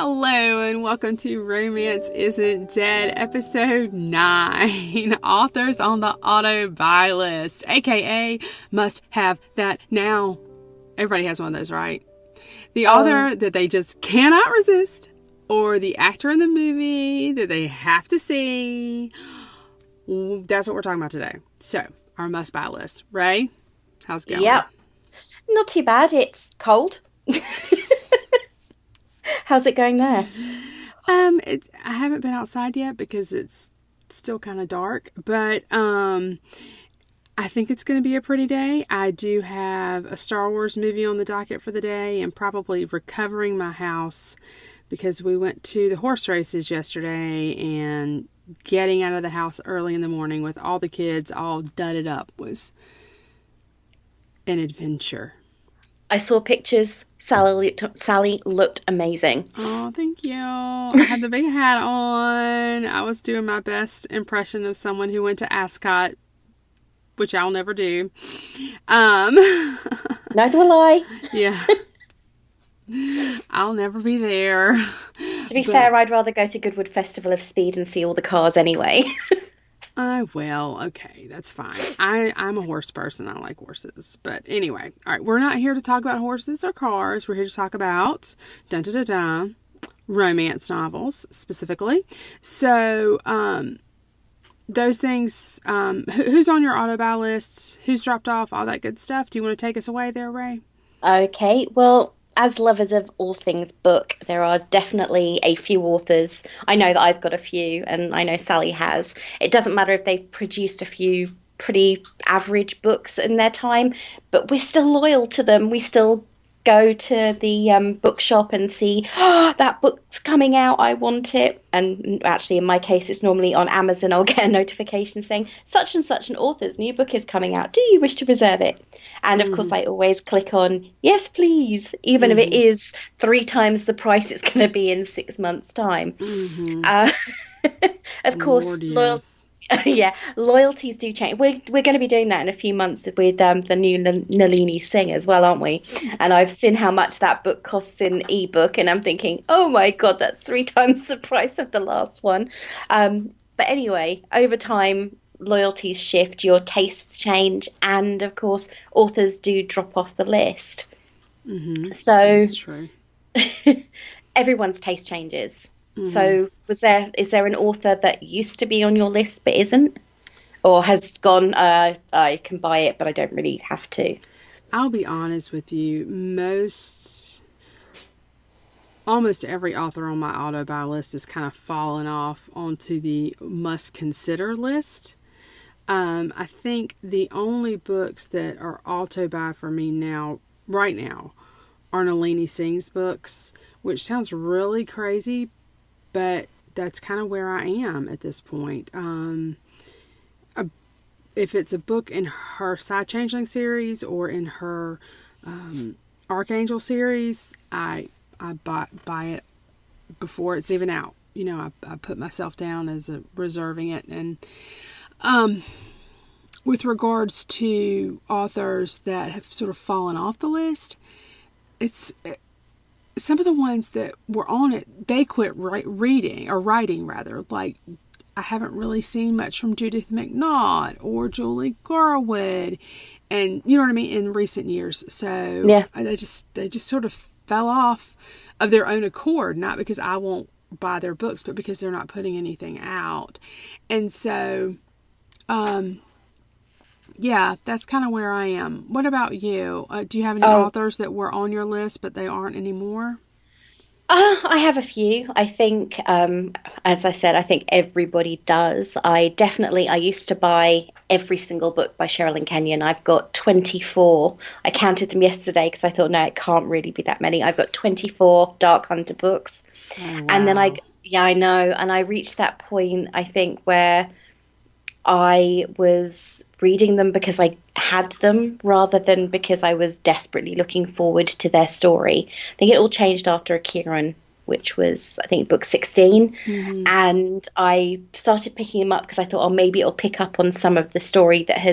Hello and welcome to Romance Isn't Dead, episode 9, Authors on the Auto Buy List, aka Must Have That Now. Everybody has one of those, right? The author that they just cannot resist, or the actor in the movie that they have to see. That's what we're talking about today. So, our must buy list. Ray, how's it going? Yep. Not too bad. It's cold. How's it going there? I haven't been outside yet because it's still kind of dark, but I think it's going to be a pretty day. I do have a Star Wars movie on the docket for the day and probably recovering my house because we went to the horse races yesterday, and getting out of the house early in the morning with all the kids all dudded up was an adventure. I saw pictures. Sally looked amazing. Oh, thank you. I had the big hat on. I was doing my best impression of someone who went to Ascot, which I'll never do. Neither will I. Yeah. I'll never be there. To be fair, I'd rather go to Goodwood Festival of Speed and see all the cars anyway. Well, okay, that's fine. I'm a horse person. I like horses. But anyway, all right, we're not here to talk about horses or cars. We're here to talk about romance novels specifically. So, those things, who's on your auto buy list? Who's dropped off? All that good stuff. Do you want to take us away there, Ray? Okay, well, as lovers of all things book, there are definitely a few authors. I know that I've got a few, and I know Sally has. It doesn't matter if they've produced a few pretty average books in their time, but we're still loyal to them. We still go to the bookshop and see, that book's coming out, I want it. And actually, in my case, it's normally on Amazon. I'll get a notification saying, such and such an author's new book is coming out. Do you wish to reserve it? And of course, I always click on, yes, please, even if it is 3 times the price it's going to be in 6 months' time. Of course, Lord, yes. Loyalties do change. We're going to be doing that in a few months with the new Nalini Singh as well, aren't we? And I've seen how much that book costs in ebook, and I'm thinking, oh my God, that's 3 times the price of the last one. But anyway, over time, loyalties shift, your tastes change, and of course, authors do drop off the list. So That's true. Everyone's taste changes. So is there an author that used to be on your list but isn't? Or has gone, I can buy it, but I don't really have to? I'll be honest with you. Almost every author on my auto buy list has kind of fallen off onto the must consider list. I think the only books that are auto buy for me right now, are Nalini Singh's books, which sounds really crazy, but that's kind of where I am at this point. If it's a book in her Side Changeling series or in her Archangel series, I buy it before it's even out. You know, I put myself down as reserving it. And with regards to authors that have sort of fallen off the list, it's some of the ones that were on it, they quit writing. Like, I haven't really seen much from Judith McNaught or Julie Garwood, and you know what I mean, in recent years. So Yeah. they just sort of fell off of their own accord, not because I won't buy their books, but because they're not putting anything out. And so, yeah, that's kind of where I am. What about you? Do you have any authors that were on your list, but they aren't anymore? I have a few. I think, as I said, I think everybody does. I used to buy every single book by Sherilyn Kenyon. I've got 24. I counted them yesterday because I thought, no, it can't really be that many. I've got 24 Dark Hunter books. Oh, wow. And then I know. And I reached that point, I think, where I was reading them because I had them rather than because I was desperately looking forward to their story. I think it all changed after Akiran, which was, I think, book 16. And I started picking them up because I thought, oh, maybe it'll pick up on some of the story that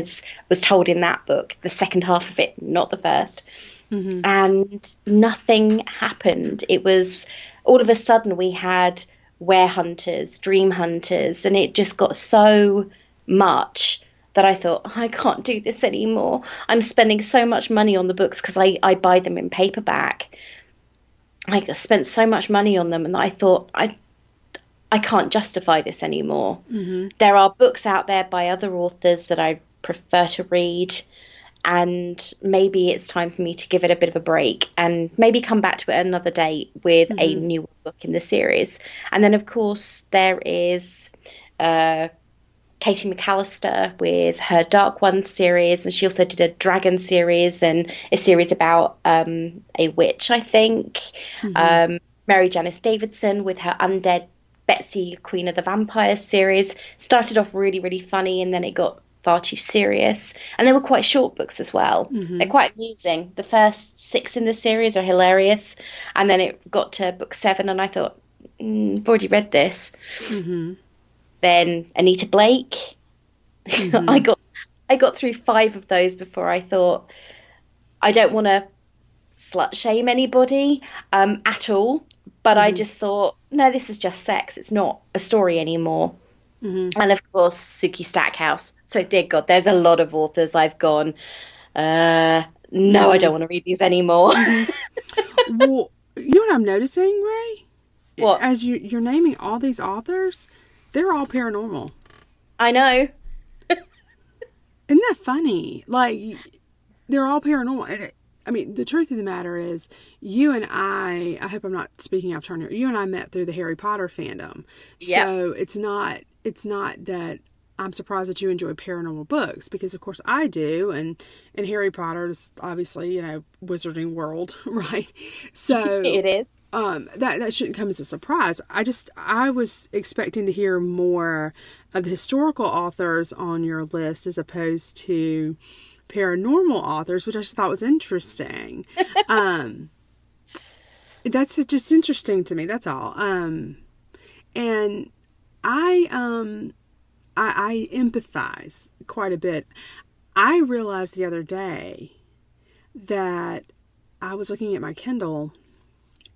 was told in that book, the second half of it, not the first. And nothing happened. It was all of a sudden we had Were Hunters, Dream Hunters, and it just got so much that I thought, I can't do this anymore. I'm spending so much money on the books because I buy them in paperback. I spent so much money on them, and I thought, I can't justify this anymore. There are books out there by other authors that I prefer to read, and maybe it's time for me to give it a bit of a break and maybe come back to it another day with a new book in the series. And then, of course, there is Katie McAllister with her Dark Ones series, and she also did a dragon series and a series about a witch, I think. Mary Janice Davidson with her Undead Betsy, Queen of the Vampires series. Started off really, really funny, and then it got far too serious. And they were quite short books as well. They're quite amusing. The first 6 in the series are hilarious, and then it got to book 7, and I thought, I've already read this. Then Anita Blake. I got through 5 of those before I thought, I don't want to slut shame anybody at all, but I just thought, no, this is just sex. It's not a story anymore. And of course, Suki Stackhouse. So, dear God, there's a lot of authors I've gone, no, I don't want to read these anymore. Well, you know what I'm noticing, Ray? What? As you're naming all these authors, they're all paranormal. I know. Isn't that funny? Like, they're all paranormal. And I mean, the truth of the matter is, you and I hope I'm not speaking out of turn here, you and I met through the Harry Potter fandom. Yep. So it's not that I'm surprised that you enjoy paranormal books, because of course I do, and Harry Potter is obviously, Wizarding World, right? So it is. That shouldn't come as a surprise. I was expecting to hear more of the historical authors on your list as opposed to paranormal authors, which I just thought was interesting. That's just interesting to me. That's all. And I empathize quite a bit. I realized the other day that I was looking at my Kindle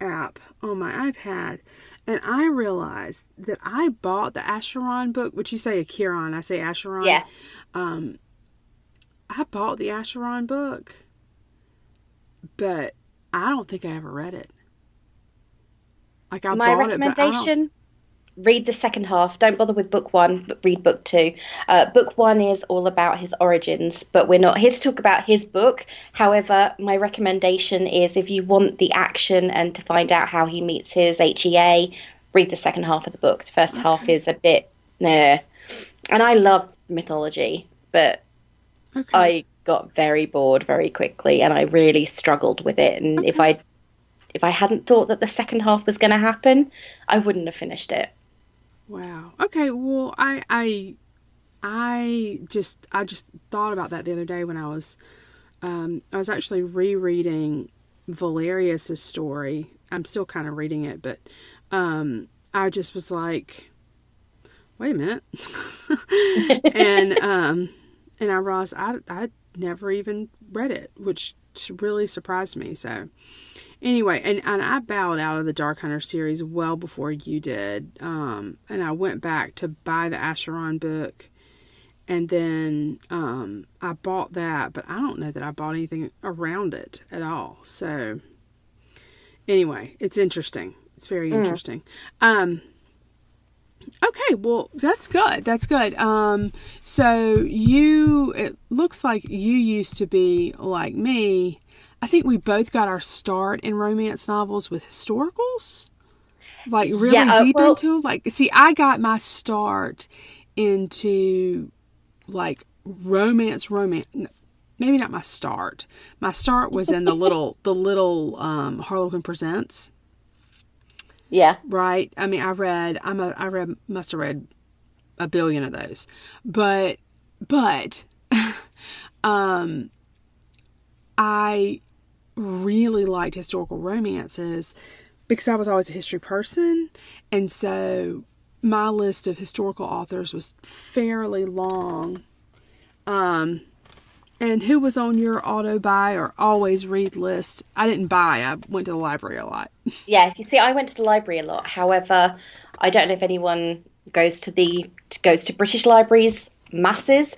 app on my iPad, and I realized that I bought the Acheron book, which you say Acheron, I say Acheron. Yeah. I bought the Acheron book, but I don't think I ever read it. Like, I My bought recommendation, read the second half. Don't bother with book 1, but read book 2. Book 1 is all about his origins, but we're not here to talk about his book. However, my recommendation is, if you want the action and to find out how he meets his HEA, read the second half of the book. The first half is a bit, nah. And I love mythology, but I got very bored very quickly, and I really struggled with it. And if I hadn't thought that the second half was going to happen, I wouldn't have finished it. Wow. Okay. Well, I just thought about that the other day when I was actually rereading Valerius's story. I'm still kind of reading it, but I just was like, wait a minute, and I realized I never even read it, which really surprised me. So anyway, and I bowed out of the Dark Hunter series well before you did. And I went back to buy the Acheron book, and then I bought that, but I don't know that I bought anything around it at all. So anyway, it's interesting. It's very interesting. Okay, well, that's good. That's good. So it looks like you used to be like me. I think we both got our start in romance novels with historicals. Like, really deep into them. Like, see, I got my start into, like, romance. Maybe not my start. My start was in the little Harlequin Presents. Yeah. Right. I mean, must have read a billion of those, but, I really liked historical romances because I was always a history person. And so my list of historical authors was fairly long. And who was on your auto buy or always read list? I didn't buy. I went to the library a lot. Yeah, you see, I went to the library a lot. However, I don't know if anyone goes to British libraries masses,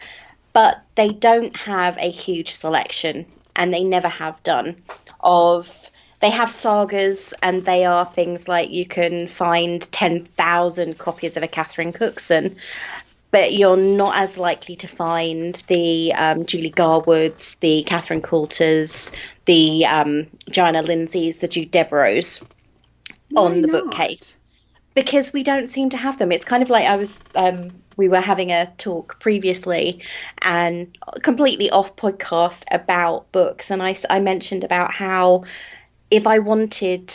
but they don't have a huge selection, and they never have done. Of They have sagas, and they are things like you can find 10,000 copies of a Catherine Cookson, but you're not as likely to find the Julie Garwoods, the Catherine Coulters, the Joanna Lindsays, the Jude Deveraux Why on the not? bookcase because we don't seem to have them. It's kind of like we were having a talk previously and completely off podcast about books, and I mentioned about how if I wanted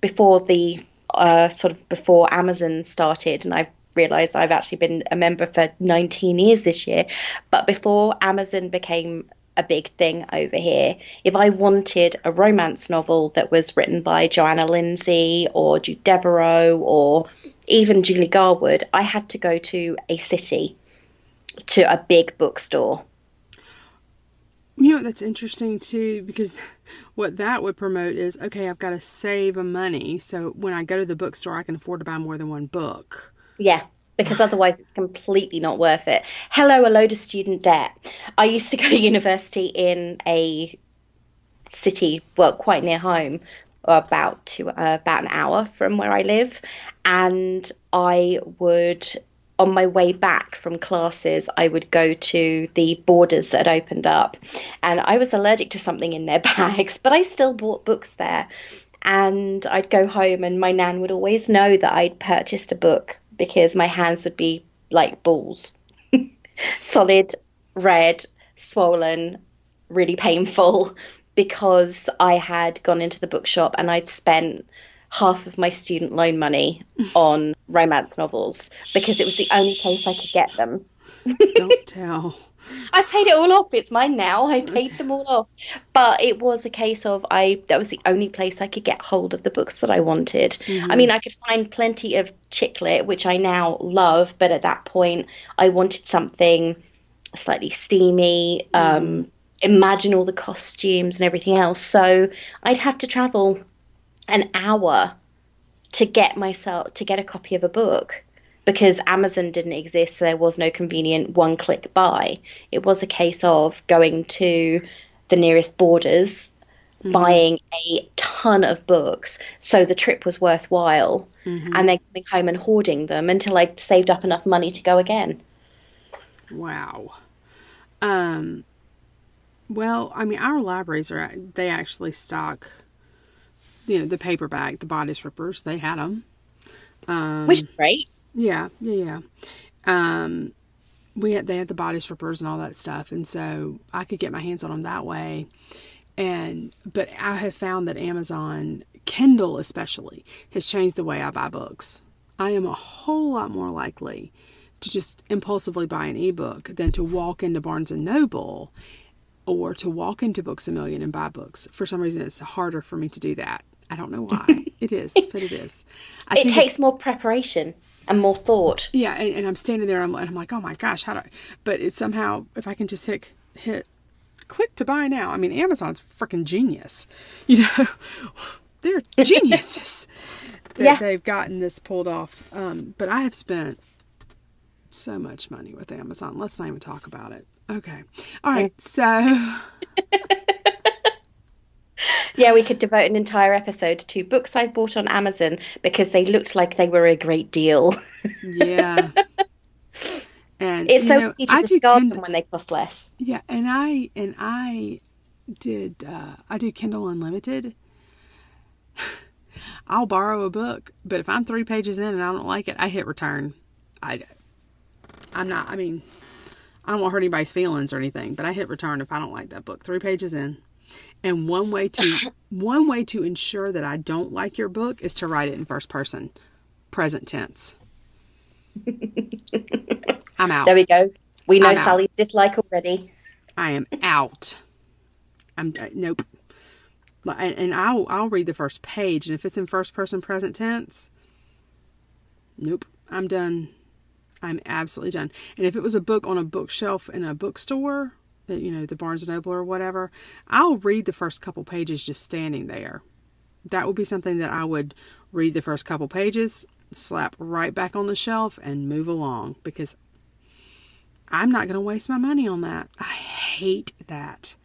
before the sort of before Amazon started, and I've realized I've actually been a member for 19 years this year, but before Amazon became a big thing over here, if I wanted a romance novel that was written by Joanna Lindsay or Jude Deveraux or even Julie Garwood, I had to go to a city, to a big bookstore. You know, that's interesting too, because what that would promote is, okay, I've got to save money. So when I go to the bookstore, I can afford to buy more than one book. Yeah, because otherwise it's completely not worth it. Hello, a load of student debt. I used to go to university in a city, well, quite near home, about an hour from where I live, and I would. On my way back from classes, I would go to the Borders that had opened up, and I was allergic to something in their bags, but I still bought books there. And I'd go home, and my nan would always know that I'd purchased a book because my hands would be like balls, solid, red, swollen, really painful, because I had gone into the bookshop and I'd spent half of my student loan money on romance novels because it was the only place I could get them. Don't tell. I paid it all off. It's mine now. I paid them all off. But it was a case of that was the only place I could get hold of the books that I wanted. I mean, I could find plenty of chick lit, which I now love, but at that point I wanted something slightly steamy, imagine all the costumes and everything else. So I'd have to travel an hour to get a copy of a book because Amazon didn't exist, so there was no convenient one-click buy. It was a case of going to the nearest Borders, buying a ton of books, so the trip was worthwhile, and then coming home and hoarding them until I saved up enough money to go again. Wow. Well, I mean, our libraries they actually stock, the paperback, the bodice rippers. They had them. Which is great. Yeah. They had the bodice rippers and all that stuff, and so I could get my hands on them that way. But I have found that Amazon Kindle especially has changed the way I buy books. I am a whole lot more likely to just impulsively buy an ebook than to walk into Barnes and Noble or to walk into Books A Million and buy books. For some reason, it's harder for me to do that. I don't know why. It is, but it is. It takes more preparation and more thought. Yeah, and I'm standing there and I'm like, oh my gosh, how do I? But it's somehow, if I can just hit click to buy now. I mean, Amazon's freaking genius. They're geniuses. They've gotten this pulled off. But I have spent so much money with Amazon. Let's not even talk about it. Okay. All right. So. Yeah, we could devote an entire episode to books I bought on Amazon because they looked like they were a great deal. Yeah. And it's so easy to discard them when they cost less. Yeah, and I do Kindle Unlimited. I'll borrow a book, but if I'm 3 pages in and I don't like it, I hit return. I don't want to hurt anybody's feelings or anything, but I hit return if I don't like that book 3 pages in. And one way to ensure that I don't like your book is to write it in first person, present tense. I'm out. There we go. We know Sally's dislike already. I am out. Nope. And I'll read the first page, and if it's in first person present tense, nope, I'm done. I'm absolutely done. And if it was a book on a bookshelf in a bookstore, the Barnes & Noble or whatever, I'll read the first couple pages just standing there. That would be something that I would read the first couple pages, slap right back on the shelf, and move along, because I'm not going to waste my money on that. I hate that.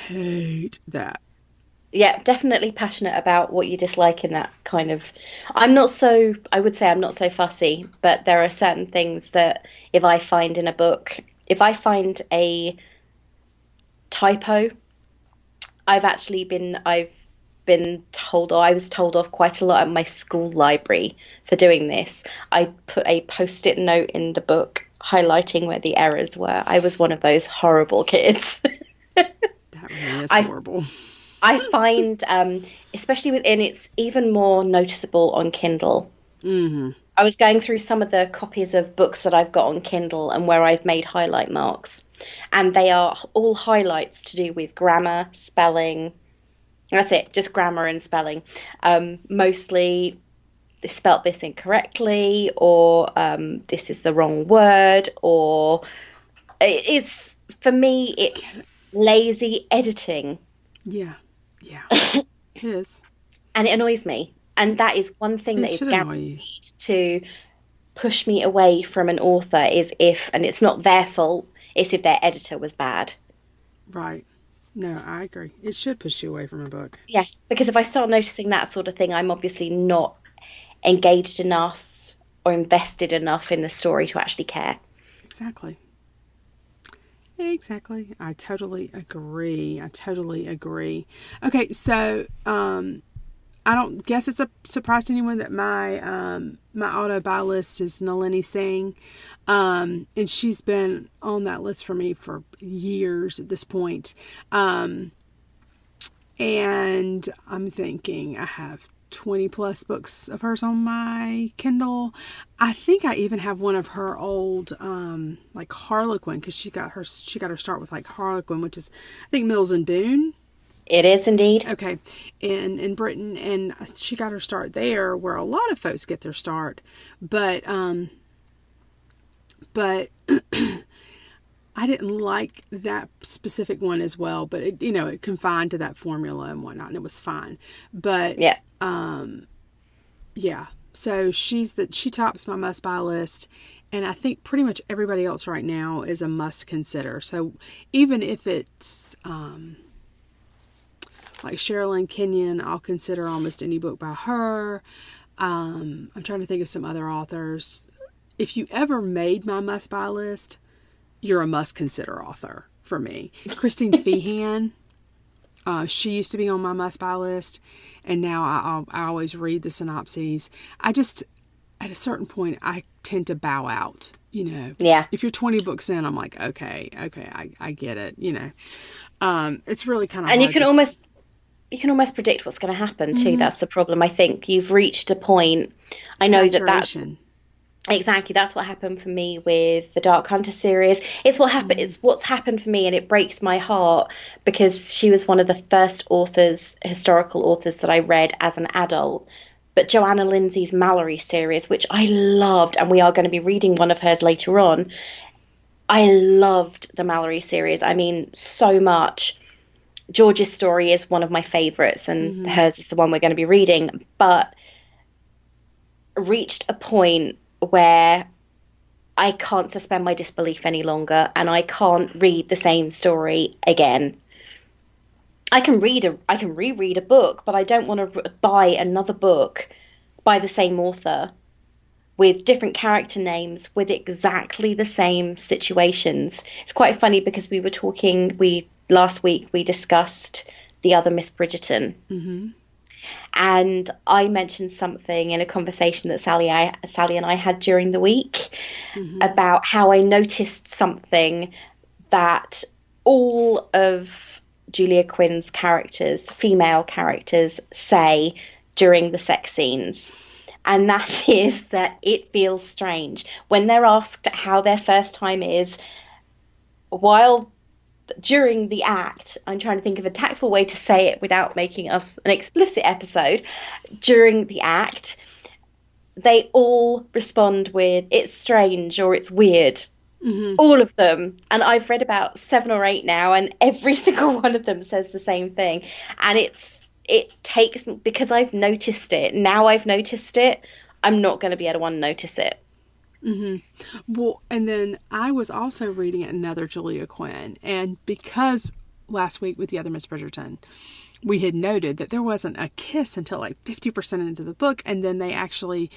hate that. Yeah, definitely passionate about what you dislike in that kind of. I would say I'm not so fussy, but there are certain things that if I find in a book, if I find a typo, I've been told, or I was told off quite a lot at my school library for doing this. I put a post-it note in the book highlighting where the errors were. I was one of those horrible kids. That really is horrible. I find, especially and it's even more noticeable on Kindle. Mm-hmm. I was going through some of the copies of books that I've got on Kindle and where I've made highlight marks, and they are all highlights to do with grammar, spelling. That's it, just grammar and spelling. Mostly, they spelt this incorrectly, or this is the wrong word, or for me, it's lazy editing. Yeah, it is. And it annoys me. And that is one thing that is guaranteed to push me away from an author is if, and it's not their fault, it's if their editor was bad. Right. No, I agree. It should push you away from a book. Yeah, because if I start noticing that sort of thing, I'm obviously not engaged enough or invested enough in the story to actually care. Exactly. I totally agree. Okay, so I don't guess it's a surprise to anyone that my auto buy list is Nalini Singh, and she's been on that list for me for years at this point. And I'm thinking I have 20 plus books of hers on my Kindle. I think I even have one of her old like Harlequin, because she got her start with like Harlequin, which is I think Mills and Boon. It is indeed. Okay. In Britain, and she got her start there where a lot of folks get their start. But I didn't like that specific one as well, but it confined to that formula and whatnot, and it was fine. But yeah. So she tops my must buy list, and I think pretty much everybody else right now is a must consider. So even if it's like Sherilyn Kenyon, I'll consider almost any book by her. I'm trying to think of some other authors. If you ever made my must buy list, you're a must consider author for me. Christine Feehan. She used to be on my must buy list, and now I always read the synopses. I just, at a certain point, I tend to bow out, Yeah. If you're 20 books in, I'm like, okay, I get it, It's really kind of and hard you can almost predict what's going to happen too. Mm-hmm. That's the problem. I think you've reached a point. I know that's exactly, that's what happened for me with the Dark Hunter series. It's what happened. It's what's happened for me, and it breaks my heart because she was one of the first historical authors that I read as an adult. But Joanna Lindsey's Mallory series, which I loved, and we are going to be reading one of hers later on. I loved the Mallory series. I mean, so much. George's story is one of my favorites, and hers is the one we're going to be reading, but reached a point where I can't suspend my disbelief any longer, and I can't read the same story again. I can reread a book, but I don't want to buy another book by the same author with different character names with exactly the same situations. It's quite funny because last week we discussed The Other Miss Bridgerton. Mm-hmm. And I mentioned something in a conversation that Sally and I had during the week about how I noticed something that all of Julia Quinn's female characters, say during the sex scenes. And that is that it feels strange when they're asked how their first time is during the act. I'm trying to think of a tactful way to say it without making us an explicit episode. During the act, they all respond with, it's strange or it's weird. All of them. And I've read about 7 or 8 now, and every single one of them says the same thing. And it takes, because I've noticed it. Now I've noticed it, I'm not going to be able to unnotice it. Well, and then I was also reading another Julia Quinn, and because last week with the other Miss Bridgerton, we had noted that there wasn't a kiss until like 50% into the book, and then they actually,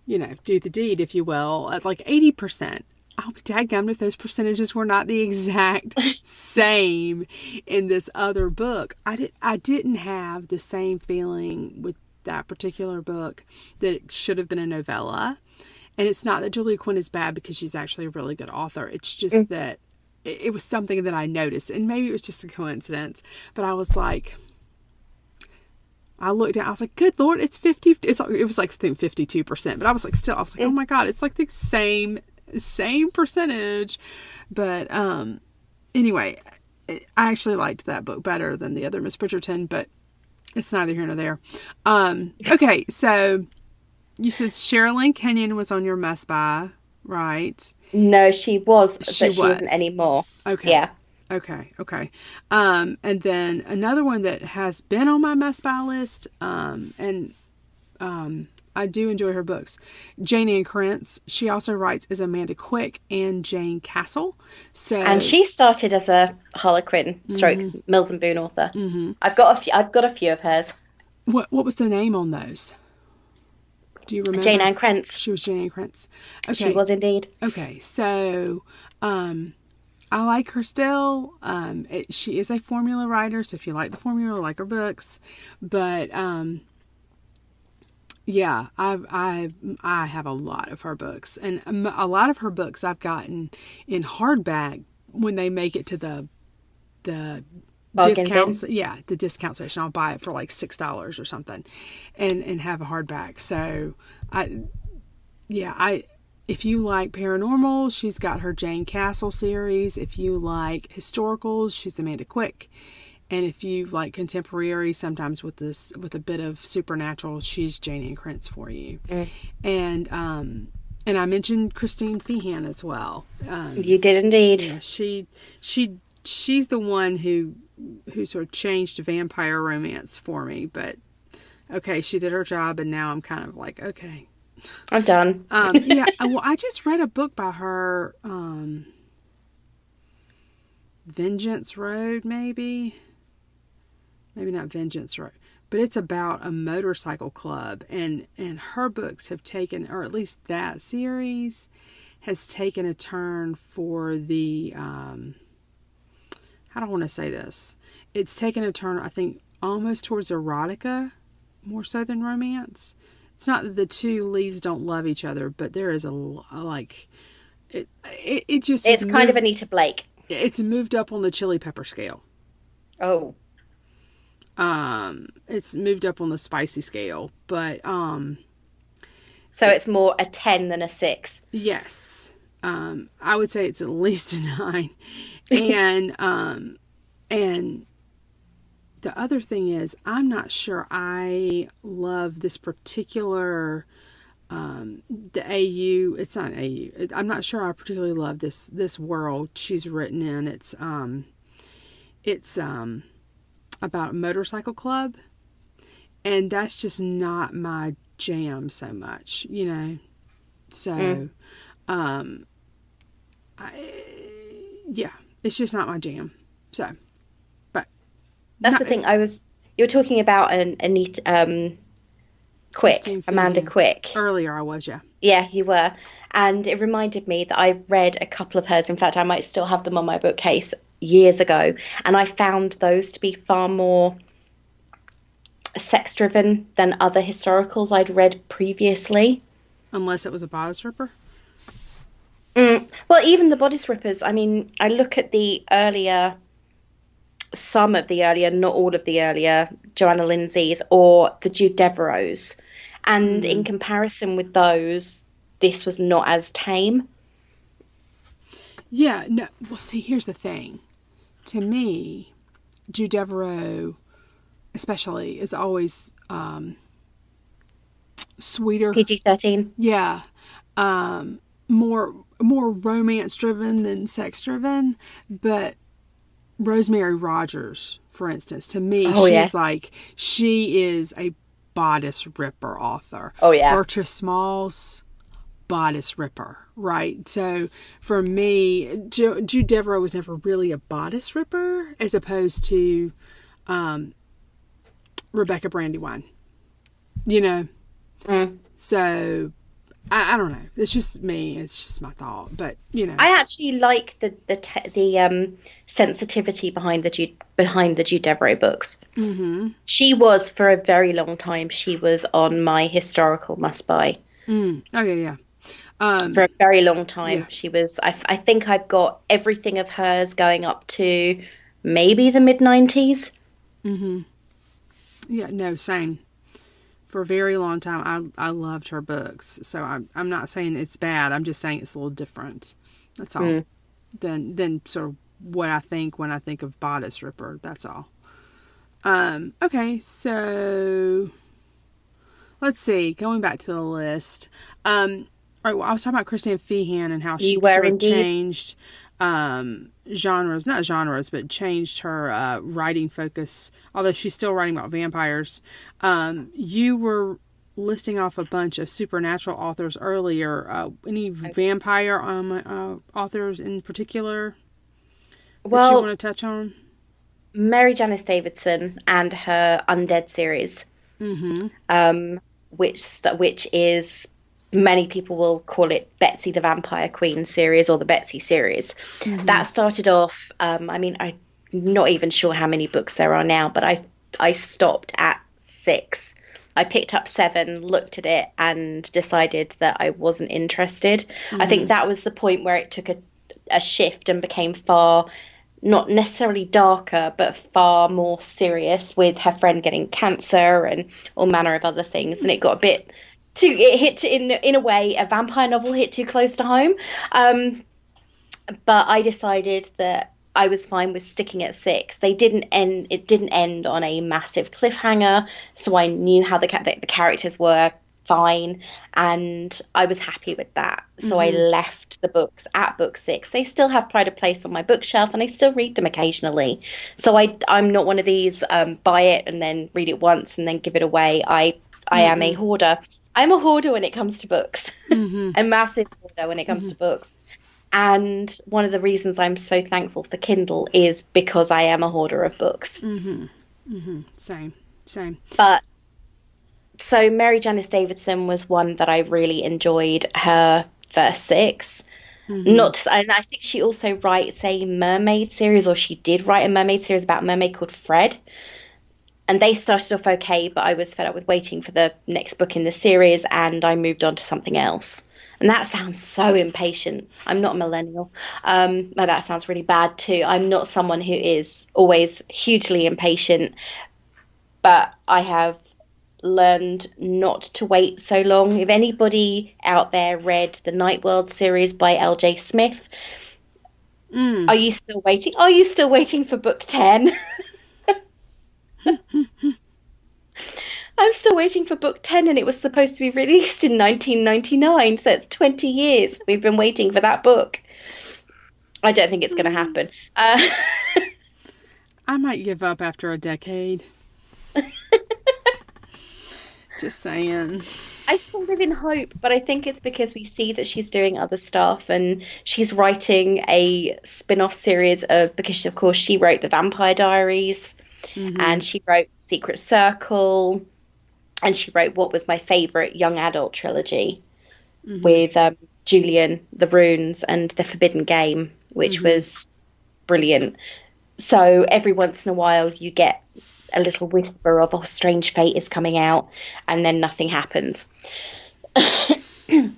do the deed, if you will, at like 80%. I'll be dadgummed if those percentages were not the exact same in this other book. I didn't have the same feeling with that particular book that it should have been a novella. And it's not that Julia Quinn is bad because she's actually a really good author. It's just that it was something that I noticed, and maybe it was just a coincidence, but I was like, I looked down, I was like, good Lord, it's 50, it was like, I think 52%, but I was like, oh my God, it's like the same percentage. But, anyway, I actually liked that book better than the other Miss Bridgerton, but it's neither here nor there. Okay. So you said Sherilyn Kenyon was on your must buy, right? No, she was, but she isn't anymore. Okay. Yeah. Okay. And then another one that has been on my must buy list, and I do enjoy her books, Jane Ann Krentz. She also writes as Amanda Quick and Jane Castle. And she started as a Harlequin stroke Mills and Boon author. I've got a few of hers. What was the name on those? Do you remember? Jane Ann Krentz. She was Jane Ann Krentz. Okay. She was indeed. Okay, so I like her still. She is a formula writer, so if you like the formula, like her books. But yeah, I have a lot of her books, and a lot of her books I've gotten in hardback when they make it to the discounts. Yeah, the discount section. I'll buy it for like $6 or something, and have a hardback. So if you like paranormal, she's got her Jane Castle series. If you like historicals, she's Amanda Quick. And if you like contemporary, sometimes with a bit of supernatural, she's Jane Ann Krentz for you. And I mentioned Christine Feehan as well. You did indeed. Yeah, she's the one who sort of changed vampire romance for me. But okay, she did her job, and now I'm kind of like, okay, I'm done. Yeah. Well, I just read a book by her, Vengeance Road, maybe not Vengeance Road, but it's about a motorcycle club, and her books have taken, or at least that series has taken a turn for the, how do I want to say this? It's taken a turn, I think, almost towards erotica, more so than romance. It's not that the two leads don't love each other, but there is it just, it's kind of Anita Blake. It's moved up on the chili pepper scale. Oh. It's moved up on the spicy scale, but so it's more a 10 than a 6. Yes. I would say it's at least a 9. And and the other thing is, I'm not sure I love this particular the AU. It's not AU. I'm not sure I particularly love this world she's written in. It's about a motorcycle club, and that's just not my jam so much, So, yeah, it's just not my jam. So, but that's the thing. You were talking about an Anita Quick, Amanda Quick. Earlier I was, yeah. Yeah, you were. And it reminded me that I read a couple of hers. In fact, I might still have them on my bookcase years ago. And I found those to be far more sex-driven than other historicals I'd read previously. Unless it was a bodice ripper? Well, even the bodice rippers, I mean, I look at some of the earlier, not all of the earlier, Joanna Lindsay's or the Jude Devereux's. And in comparison with those, this was not as tame. Yeah, no. Well, see, here's the thing. To me, Jude Devereux, especially, is always sweeter. PG-13. Yeah. More more romance driven than sex driven, but Rosemary Rogers, for instance, to me, she is a bodice ripper author. Oh, yeah. Bertrand Smalls, bodice ripper, right? So for me, Jude Deveraux was never really a bodice ripper as opposed to Rebecca Brandywine, So I don't know. It's just me. It's just my thought. But I actually like the sensitivity behind the Jude Deveraux books. Mm-hmm. She was, for a very long time, she was on my historical must buy. Oh yeah. For a very long time, yeah. She was. I think I've got everything of hers going up to maybe the mid-90s. Mm-hmm. Yeah. No. Same. For a very long time, I loved her books. So I'm not saying it's bad. I'm just saying it's a little different. That's all. Than sort of what I think when I think of bodice ripper. That's all. Okay, so let's see. Going back to the list. All right, well, I was talking about Christine Feehan and how she sort of changed genres, not genres, but changed her writing focus, although she's still writing about vampires. You were listing off a bunch of supernatural authors earlier. Any vampire authors in particular that you want to touch on? Mary Janice Davidson and her Undead series, which is... Many people will call it Betsy the Vampire Queen series or the Betsy series. Mm-hmm. That started off, I'm not even sure how many books there are now, but I stopped at 6. I picked up 7, looked at it, and decided that I wasn't interested. Mm-hmm. I think that was the point where it took a shift and became far, not necessarily darker, but far more serious, with her friend getting cancer and all manner of other things. And it got a bit... it hit in a way, a vampire novel hit too close to home. But I decided that I was fine with sticking at 6. It didn't end on a massive cliffhanger, so I knew how the characters were fine, and I was happy with that. So I left the books at book 6. They still have pride of place on my bookshelf, and I still read them occasionally. So I'm not one of these buy it and then read it once and then give it away. I am a hoarder. I'm a hoarder when it comes to books. A massive hoarder when it comes to books. And one of the reasons I'm so thankful for Kindle is because I am a hoarder of books. Same. But so Mary Janice Davidson was one that I really enjoyed, her first 6. And I think she also writes a mermaid series, or she did write a mermaid series about a mermaid called Fred. And they started off okay, but I was fed up with waiting for the next book in the series, and I moved on to something else. And that sounds so impatient. I'm not a millennial. That sounds really bad too. I'm not someone who is always hugely impatient, but I have learned not to wait so long. If anybody out there read the Night World series by L.J. Smith, are you still waiting? Are you still waiting for book 10? I'm still waiting for book 10, and it was supposed to be released in 1999, so it's 20 years we've been waiting for that book. I don't think it's going to happen. I might give up after a decade. Just saying. I still live in hope, but I think it's because we see that she's doing other stuff, and she's writing a spin-off series because of course she wrote the Vampire Diaries. And she wrote Secret Circle, and she wrote what was my favourite young adult trilogy with Julian, The Runes, and The Forbidden Game, which was brilliant. So every once in a while you get a little whisper of, oh, Strange Fate is coming out, and then nothing happens. I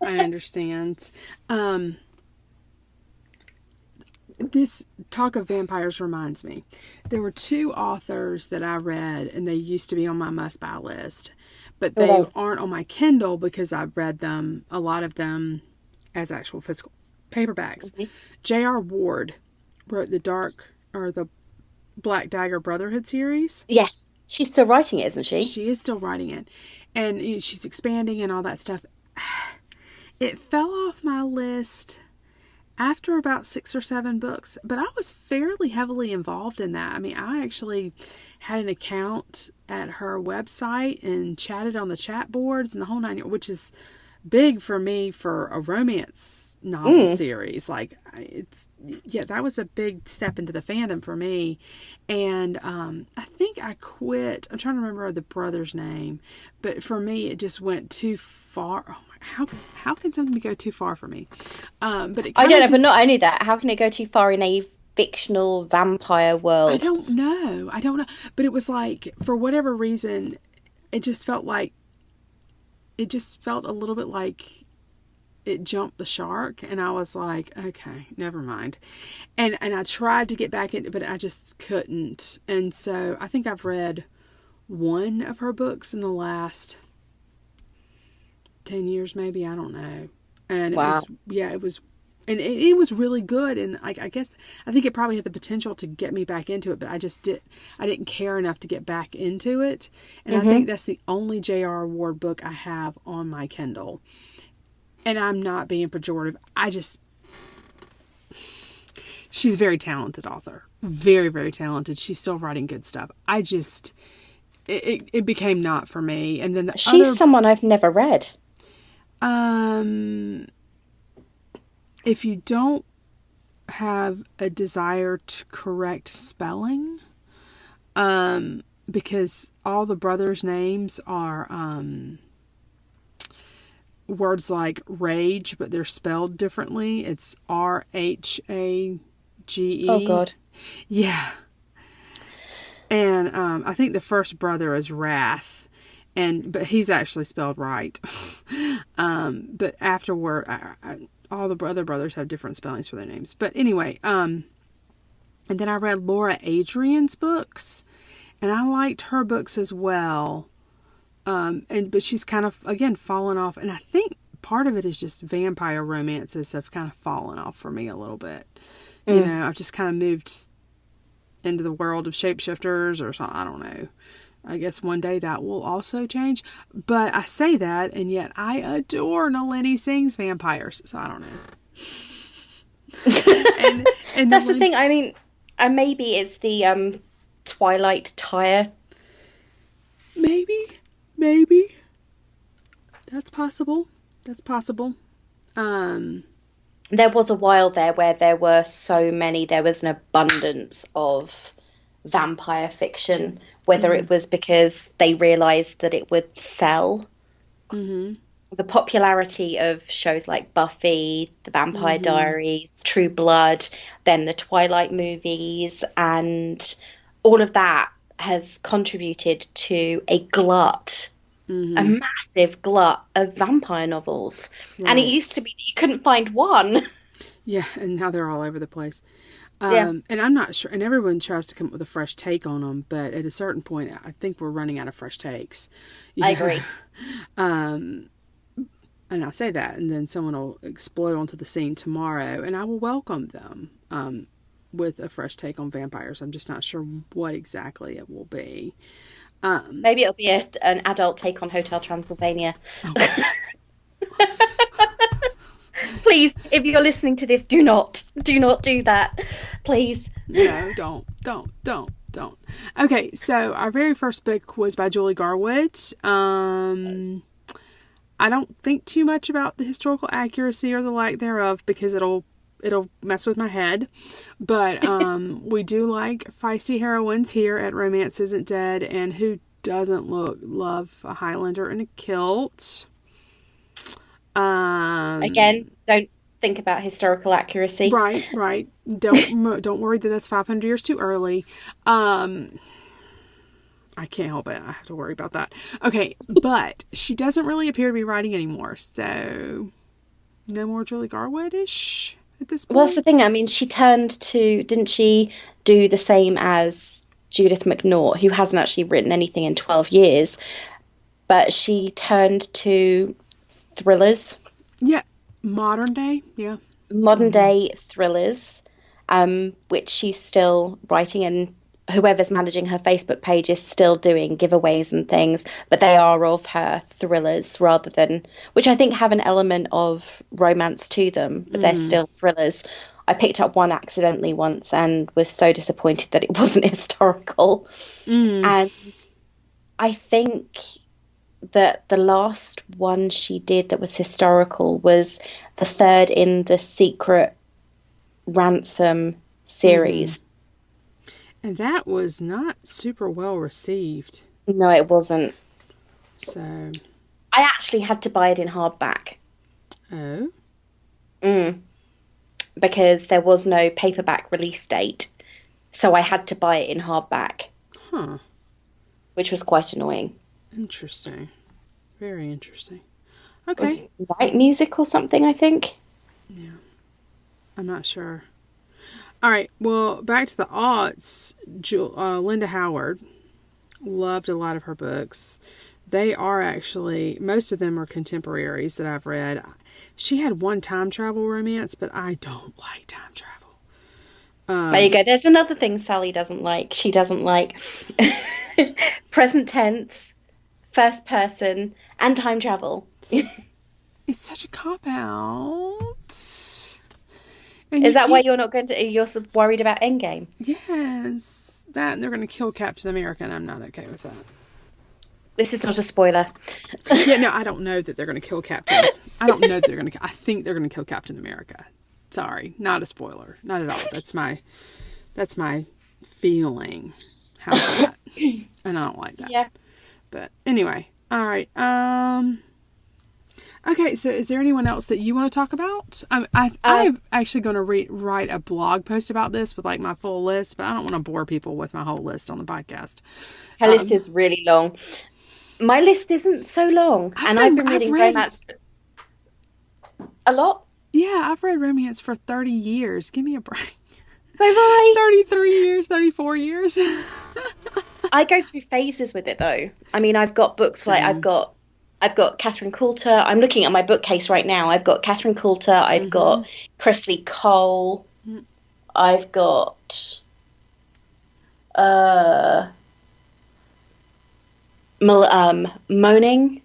understand. This talk of vampires reminds me. There were 2 authors that I read, and they used to be on my must-buy list. But they aren't on my Kindle because I've read them, a lot of them, as actual physical paperbacks. J.R. Ward wrote the Black Dagger Brotherhood series. Yes. She's still writing it, isn't she? She is still writing it. And she's expanding and all that stuff. It fell off my list after about 6 or 7 books, but I was fairly heavily involved in that. I mean, I actually had an account at her website and chatted on the chat boards and the whole 9 years, which is big for me for a romance novel series. Like, that was a big step into the fandom for me. And I think I quit. I'm trying to remember the brother's name, but for me, it just went too far. Oh my, how can something go too far for me? But I don't know, but not only that, how can it go too far in a fictional vampire world? I don't know. But it was like, for whatever reason, it just felt a little bit like it jumped the shark, and I was like, okay, never mind. And I tried to get back into it, but I just couldn't. And so I think I've read one of her books in the last 10 years, maybe. I don't know. And wow. it was really good. And I think it probably had the potential to get me back into it, but I didn't care enough to get back into it. And I think that's the only J.R. Ward book I have on my Kindle. And I'm not being pejorative. She's a very talented author. Very, very talented. She's still writing good stuff. It became not for me. And then she's someone I've never read. If you don't have a desire to correct spelling, because all the brothers' names are words like rage, but they're spelled differently. It's Rhage. Oh God. Yeah. And I think the first brother is Wrath, but he's actually spelled right. But afterward, all the other brothers have different spellings for their names. But anyway, and then I read Laura Adrian's books, and I liked her books as well. But she's kind of, again, fallen off. And I think part of it is just vampire romances have kind of fallen off for me a little bit. You know, I've just kind of moved into the world of shapeshifters or something. I don't know. I guess one day that will also change. But I say that, and yet I adore Nalini Singh's vampires. So I don't know. and that's the thing. I mean, maybe it's the Twilight tire. Maybe. That's possible. There was a while there where there were so many. There was an abundance of vampire fiction, whether it was because they realized that it would sell. The popularity of shows like Buffy, The Vampire Diaries, True Blood, then the Twilight movies, and all of that has contributed to a glut, a massive glut of vampire novels. Right. And it used to be that you couldn't find one. Yeah, and now they're all over the place. And I'm not sure, and everyone tries to come up with a fresh take on them, but at a certain point, I think we're running out of fresh takes. I agree. And I say that, and then someone will explode onto the scene tomorrow, and I will welcome them with a fresh take on vampires. I'm just not sure what exactly it will be. Maybe it'll be an adult take on Hotel Transylvania. Oh. Please, if you're listening to this, do not do that. Please. No, don't. Okay, so our very first book was by Julie Garwood. I don't think too much about the historical accuracy or the lack thereof because it'll mess with my head. But we do like feisty heroines here at Romance Isn't Dead, and who doesn't love a Highlander in a kilt? Again, don't think about historical accuracy. Right. Don't worry that that's 500 years too early. I can't help it. I have to worry about that. Okay, but she doesn't really appear to be writing anymore, so no more Julie Garwood-ish at this point. Well, that's the thing. I mean, didn't she do the same as Judith McNaught, who hasn't actually written anything in 12 years, but she turned to thrillers. Yeah, modern day thrillers, which she's still writing, and whoever's managing her Facebook page is still doing giveaways and things, but they are of her thrillers rather than, which I think have an element of romance to them, but they're still thrillers. I picked up one accidentally once and was so disappointed that it wasn't historical. And I think that the last one she did that was historical was the third in the Secret Ransom series. And that was not super well received. No, it wasn't. So, I actually had to buy it in hardback. oh, Because there was no paperback release date. So I had to buy it in hardback, huh. which was quite annoying. Interesting. Very interesting. It was Okay. Night Music or something, I think. I'm not sure. All right. Well, back to the aughts. Linda Howard. Loved a lot of her books. They are actually, most of them are contemporaries that I've read. She had one time travel romance, but I don't like time travel. There you go. There's another thing Sally doesn't like. She doesn't like present tense, first person, and time travel. It's such a cop-out. Is that why you're not going to? You're so worried about Endgame? Yes. That, and they're going to kill Captain America, and I'm not okay with that. This is not a spoiler. Yeah, no, I don't know that they're going to kill Captain. I don't know that they're going to. I think they're going to kill Captain America. Sorry, not a spoiler, not at all. That's my feeling. How's that? And I don't like that. Yeah. But anyway, all right. Okay, so is there anyone else that you want to talk about? I'm actually going to write a blog post about this with like my full list, but I don't want to bore people with my whole list on the podcast. Her list is really long. My list isn't so long, I've been reading romance a lot. Yeah, I've read romance for 30 years. Give me a break. So have I. 33 years, 34 years. I go through phases with it though. I mean, I've got books like I've got Catherine Coulter. I'm looking at my bookcase right now. I've got Catherine Coulter. I've got Kresley Cole. I've got Moaning.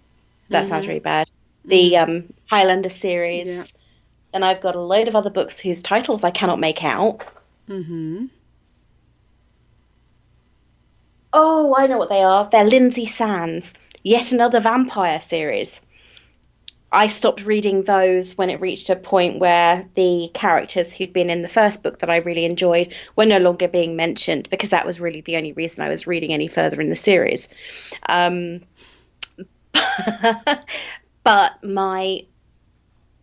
That sounds really bad. The Highlander series. Yeah. And I've got a load of other books whose titles I cannot make out. Oh, I know what they are. They're Lindsay Sands. Yet another vampire series. I stopped reading those when it reached a point where the characters who'd been in the first book that I really enjoyed were no longer being mentioned, because that was really the only reason I was reading any further in the series. But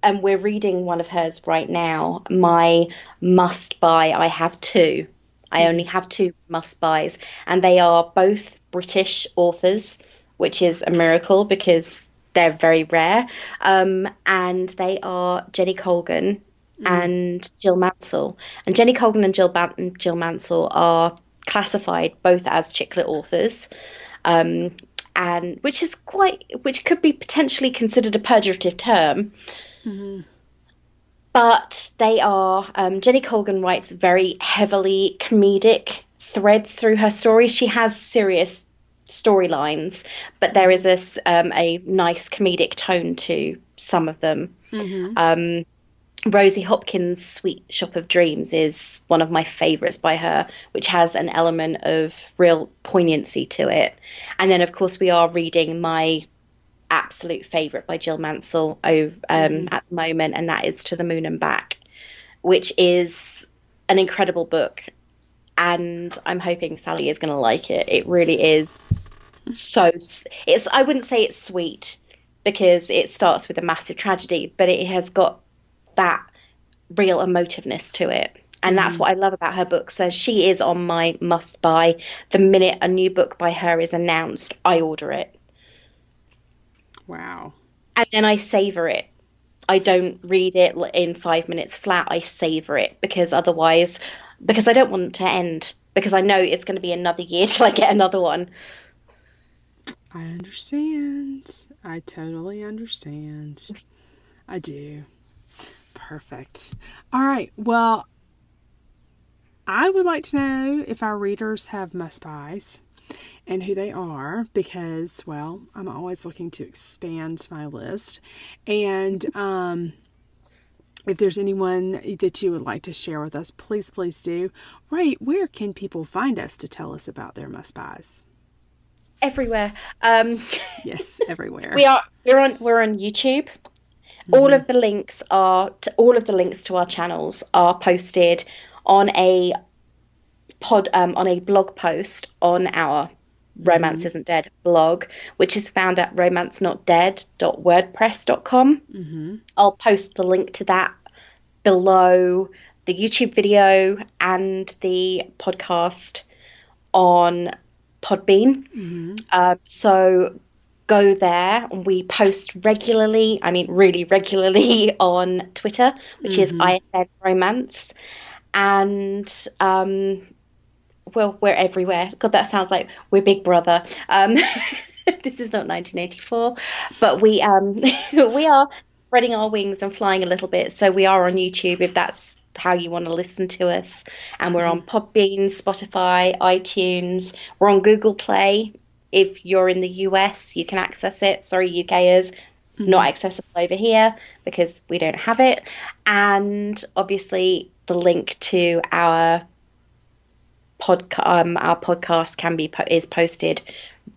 and we're reading one of hers right now, my must buy. I have two. I only have two must buys, and they are both British authors, which is a miracle because they're very rare. And they are Jenny Colgan and Jill Mansell. And Jenny Colgan and Jill Mansell are classified both as chick lit authors. And which could be potentially considered a pejorative term. But they are, Jenny Colgan writes very heavily comedic threads through her stories. She has serious storylines, but there is a nice comedic tone to some of them. Rosie Hopkins' Sweet Shop of Dreams is one of my favourites by her, which has an element of real poignancy to it. And then, of course, we are reading my absolute favourite by Jill Mansell at the moment, and that is To the Moon and Back, which is an incredible book. And I'm hoping Sally is going to like it. It really is I wouldn't say it's sweet, because it starts with a massive tragedy, but it has got that real emotiveness to it. And that's what I love about her books. So she is on my must buy. The minute a new book by her is announced, I order it. Wow. And then I savor it. I don't read it in 5 minutes flat. I savor it, because I don't want it to end, because I know it's going to be another year till I get another one. I understand. I totally understand. I do. Perfect. All right. Well, I would like to know if our readers have must-buys and who they are, because, well, I'm always looking to expand my list. And if there's anyone that you would like to share with us, please do. Ray, where can people find us to tell us about their must-buys? Everywhere. Yes, everywhere. We're on YouTube. Mm-hmm. All of the links to our channels are posted on a blog post on our Romance Isn't Dead blog, which is found at romancenotdead.wordpress.com. Mm-hmm. I'll post the link to that below the YouTube video and the podcast on Podbean. Mm-hmm. So go there. We post regularly, really regularly, on Twitter, which is ISN Romance. And well, we're everywhere. God, that sounds like we're Big Brother. This is not 1984, but we are spreading our wings and flying a little bit. So we are on YouTube if that's how you want to listen to us. And we're on Podbean, Spotify, iTunes. We're on Google Play. If you're in the US, you can access it. Sorry, UKers. It's not accessible over here because we don't have it. And obviously the link to our podcast is posted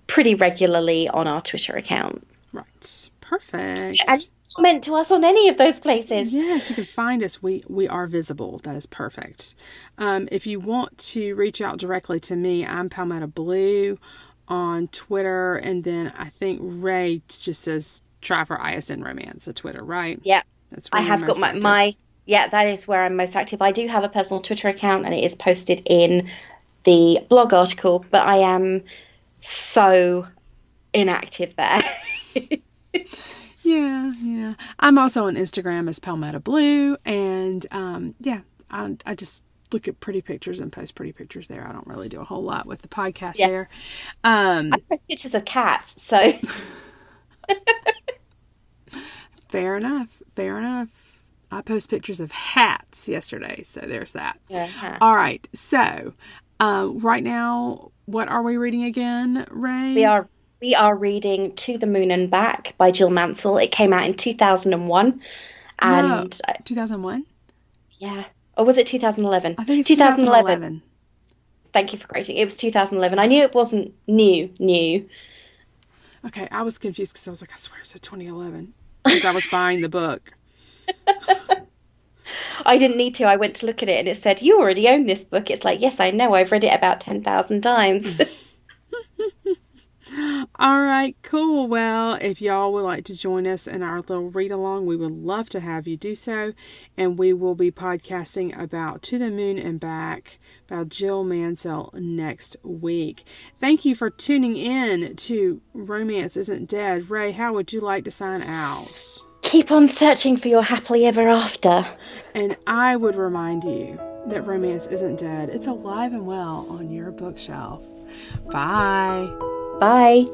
pretty regularly on our Twitter account. Right. Perfect. And comment to us on any of those places. Yes, you can find us. We are visible. That is perfect. If you want to reach out directly to me, I'm Palmetto Blue on Twitter, and then I think Ray just says try for ISN Romance at Twitter, right? Yeah. That's where I have got my that is where I'm most active. I do have a personal Twitter account and it is posted in the blog article, but I am so inactive there. Yeah. I'm also on Instagram as Palmetto Blue, and I just look at pretty pictures and post pretty pictures there. I don't really do a whole lot with the podcast there. I post pictures of cats, so Fair enough. I post pictures of hats yesterday, so there's that. Yeah. All right, so right now, what are we reading again, Ray? We are reading To the Moon and Back by Jill Mansell. It came out in 2001. And 2001? Yeah. Or was it 2011? I think it's 2011. Thank you for correcting. It was 2011. I knew it wasn't new. Okay, I was confused because I was like, I swear it said 2011. Because I was buying the book. I didn't need to. I went to look at it and it said, you already own this book. It's like, yes, I know. I've read it about 10,000 times. All right, cool. Well, if y'all would like to join us in our little read along, we would love to have you do so. And we will be podcasting about To the Moon and Back by Jill Mansell next week. Thank you for tuning in to Romance Isn't Dead. Ray, how would you like to sign out? Keep on searching for your happily ever after. And I would remind you that romance isn't dead. It's alive and well on your bookshelf. Bye. Bye.